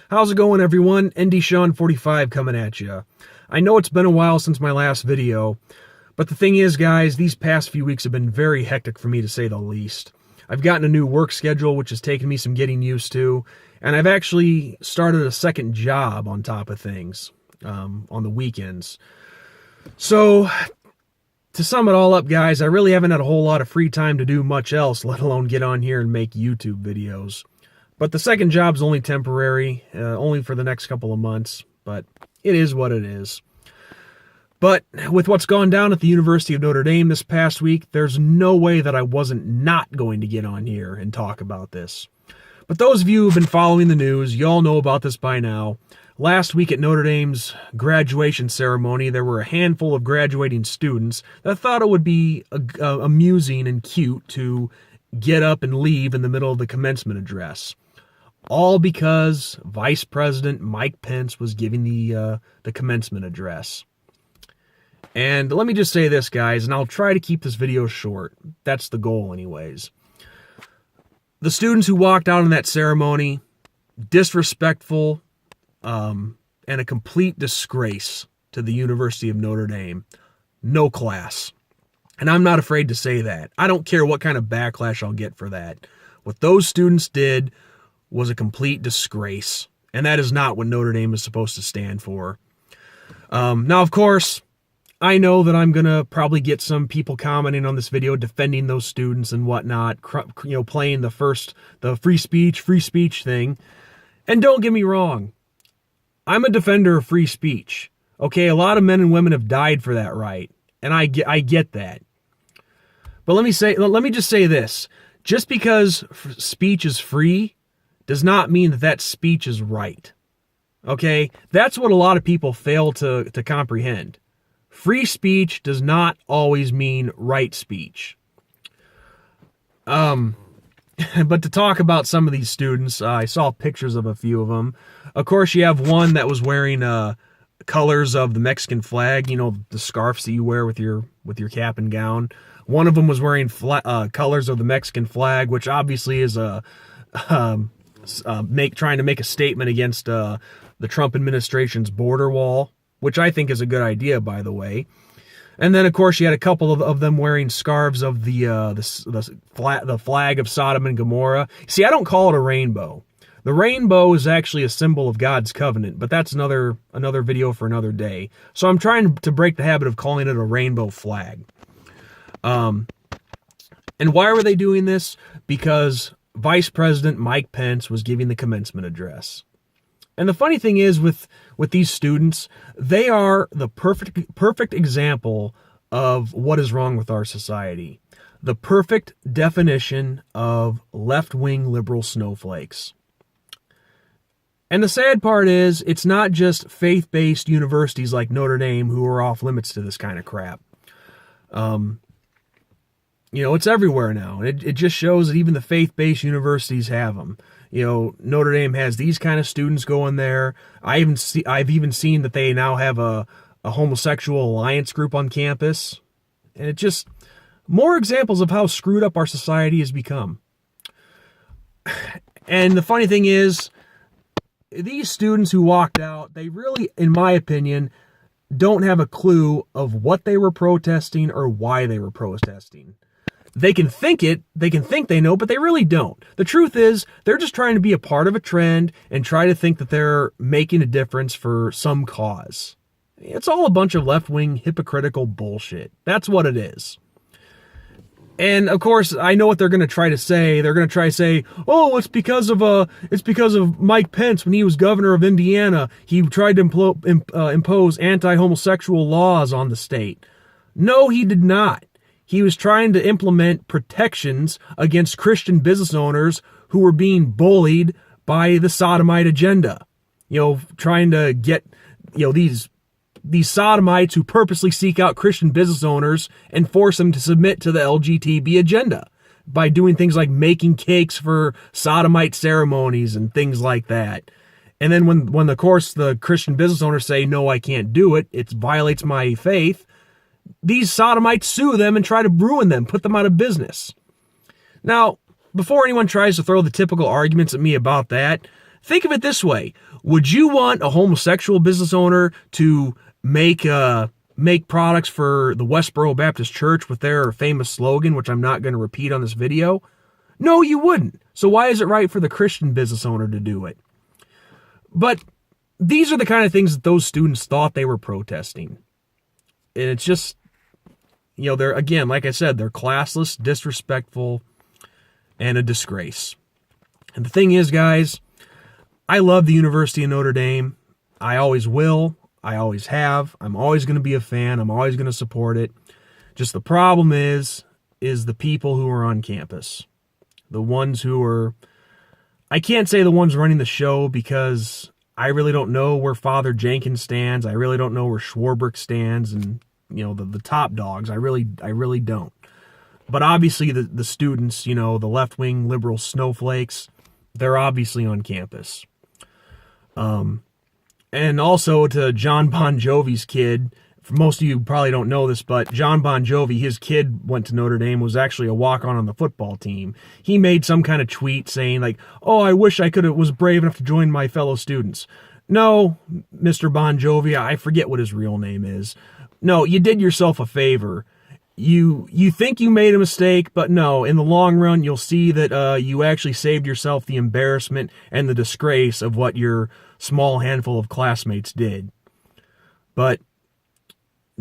How's it going, everyone? ND Sean 45 coming at you. I know it's been a while since my last video, but the thing is, guys, these past few weeks have been very hectic for me, to say the least. I've gotten a new work schedule, which has taken me some getting used to, and I've actually started a second job on top of things on the weekends. So, to sum it all up, guys, I really haven't had a whole lot of free time to do much else, let alone get on here and make YouTube videos. But the second job's only temporary, only for the next couple of months, but it is what it is. But with what's gone down at the University of Notre Dame this past week, there's no way that I wasn't not going to get on here and talk about this. But those of you who've been following the news, you all know about this by now. Last week at Notre Dame's graduation ceremony, there were a handful of graduating students that thought it would be amusing and cute to get up and leave in the middle of the commencement address. All because Vice President Mike Pence was giving the commencement address. And let me just say this, guys, and I'll try to keep this video short. That's the goal anyways. The students who walked out in that ceremony, disrespectful, and a complete disgrace to the University of Notre Dame. No class. And I'm not afraid to say that. I don't care what kind of backlash I'll get for that. What those students did was a complete disgrace. And that is not what Notre Dame is supposed to stand for. Now, of course, I know that I'm going to probably get some people commenting on this video defending those students and whatnot, playing the free speech thing. And don't get me wrong. I'm a defender of free speech. Okay, a lot of men and women have died for that right. And I get that. But let me just say this. Just because speech is free does not mean that speech is right. Okay? That's what a lot of people fail to comprehend. Free speech does not always mean right speech. But to talk about some of these students, I saw pictures of a few of them. Of course, you have one that was wearing colors of the Mexican flag, the scarves that you wear with your cap and gown. One of them was wearing colors of the Mexican flag, which obviously is trying to make a statement against the Trump administration's border wall, which I think is a good idea, by the way. And then, of course, you had a couple of them wearing scarves of the flag of Sodom and Gomorrah. See, I don't call it a rainbow. The rainbow is actually a symbol of God's covenant, but that's another video for another day. So I'm trying to break the habit of calling it a rainbow flag. And why were they doing this? Because Vice President Mike Pence was giving the commencement address. And the funny thing is with these students, they are the perfect example of what is wrong with our society. The perfect definition of left-wing liberal snowflakes. And the sad part is, it's not just faith-based universities like Notre Dame who are off limits to this kind of crap. It's everywhere now. It just shows that even the faith-based universities have them. Notre Dame has these kind of students going there. I've even seen that they now have a homosexual alliance group on campus. And it just, more examples of how screwed up our society has become. And the funny thing is, these students who walked out, they really, in my opinion, don't have a clue of what they were protesting or why they were protesting. They can think they know, but they really don't. The truth is, they're just trying to be a part of a trend and try to think that they're making a difference for some cause. It's all a bunch of left-wing hypocritical bullshit. That's what it is. And of course, I know what they're going to try to say. They're going to try to say, "Oh, it's because of Mike Pence when he was governor of Indiana. He tried to impose anti-homosexual laws on the state." No, he did not. He was trying to implement protections against Christian business owners who were being bullied by the sodomite agenda. Trying to get, these sodomites who purposely seek out Christian business owners and force them to submit to the LGBT agenda by doing things like making cakes for sodomite ceremonies and things like that. And then when of course the Christian business owners say, "No, I can't do it. It violates my faith," these sodomites sue them and try to ruin them, put them out of business. Now, before anyone tries to throw the typical arguments at me about that, Think of it this way. Would you want a homosexual business owner to make products for the Westboro Baptist Church with their famous slogan, which I'm not going to repeat on this video? No, you wouldn't. So why is it right for the Christian business owner to do it? But these are the kind of things that those students thought they were protesting. And it's just, they're, again, like I said, they're classless, disrespectful, and a disgrace. And the thing is, guys, I love the University of Notre Dame. I always will. I always have. I'm always going to be a fan. I'm always going to support it. Just the problem is the people who are on campus. The ones who are, I can't say the ones running the show because I really don't know where Father Jenkins stands. I really don't know where Schwarbrick stands and, the top dogs. I really don't. But obviously the students, the left-wing liberal snowflakes, they're obviously on campus. And also to John Bon Jovi's kid, most of you probably don't know this, but John Bon Jovi, his kid went to Notre Dame, was actually a walk-on the football team. He made some kind of tweet saying like, oh, I wish I was brave enough to join my fellow students. No, Mr. Bon Jovi, I forget what his real name is. No, you did yourself a favor. You think you made a mistake, but no, in the long run, you'll see that you actually saved yourself the embarrassment and the disgrace of what your small handful of classmates did. But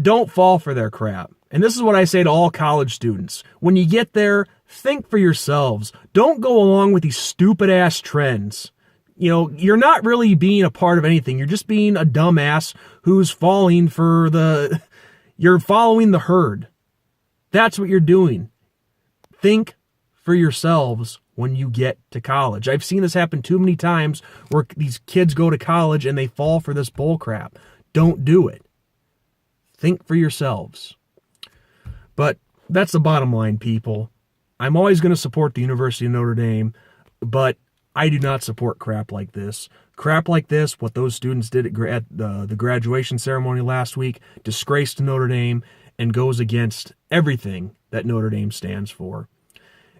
don't fall for their crap. And this is what I say to all college students. When you get there, think for yourselves. Don't go along with these stupid-ass trends. You're not really being a part of anything. You're just being a dumbass who's falling for you're following the herd. That's what you're doing. Think for yourselves when you get to college. I've seen this happen too many times where these kids go to college and they fall for this bull crap. Don't do it. Think for yourselves. But that's the bottom line, people. I'm always going to support the University of Notre Dame, but I do not support crap like this. Crap like this, what those students did at the graduation ceremony last week, disgrace to Notre Dame, and goes against everything that Notre Dame stands for.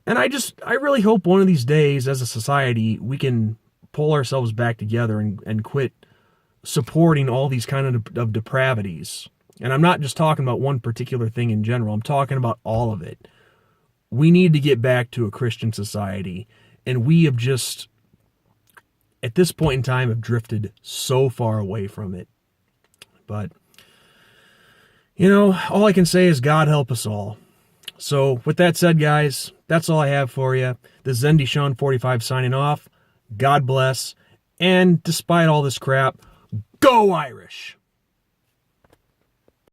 And I really hope one of these days, as a society, we can pull ourselves back together and quit supporting all these kind of depravities. And I'm not just talking about one particular thing in general. I'm talking about all of it. We need to get back to a Christian society. And we have just, at this point in time, have drifted so far away from it. But, all I can say is God help us all. So, with that said, guys, that's all I have for you. This is NDSean45 signing off. God bless. And despite all this crap, go Irish!